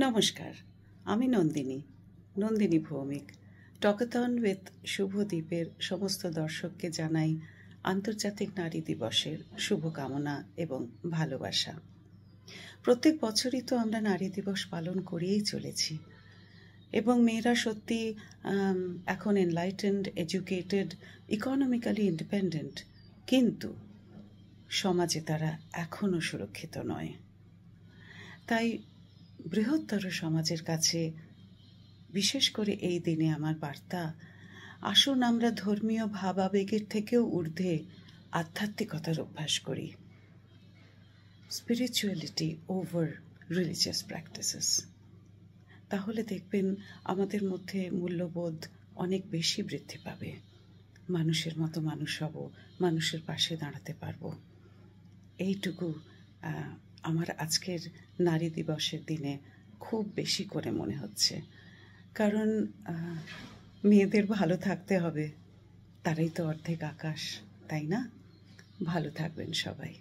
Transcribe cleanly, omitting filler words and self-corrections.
নমস্কার, আমি নন্দিনী ভৌমিক। টকাথন উইথ শুভদ্বীপের সমস্ত দর্শককে জানাই আন্তর্জাতিক নারী দিবসের শুভকামনা এবং ভালোবাসা। প্রত্যেক বছরই তো আমরা নারী দিবস পালন করেই চলেছি এবং মেয়েরা সত্যি এখন এনলাইটেন্ড, এডুকেটেড, ইকোনমিক্যালি ইন্ডিপেন্ডেন্ট, কিন্তু সমাজে তারা এখনও সুরক্ষিত নয়। তাই বৃহত্তর সমাজের কাছে বিশেষ করে এই দিনে আমার বার্তা, আসুন আমরা ধর্মীয় ভাবাবেগের থেকেও ঊর্ধ্বে আধ্যাত্মিকতার অভ্যাস করি। Spirituality over religious practices. তাহলে দেখবেন আমাদের মধ্যে মূল্যবোধ অনেক বেশি বৃদ্ধি পাবে। মানুষের মতো মানুষ হব, মানুষের পাশে দাঁড়াতে পারবো। এইটুকু আমার আজকের নারী দিবসের দিনে খুব বেশি করে মনে হচ্ছে, কারণ মেয়েদের ভালো থাকতে হবে, তারাই তো অর্ধেক আকাশ, তাই না? ভালো থাকবেন সবাই।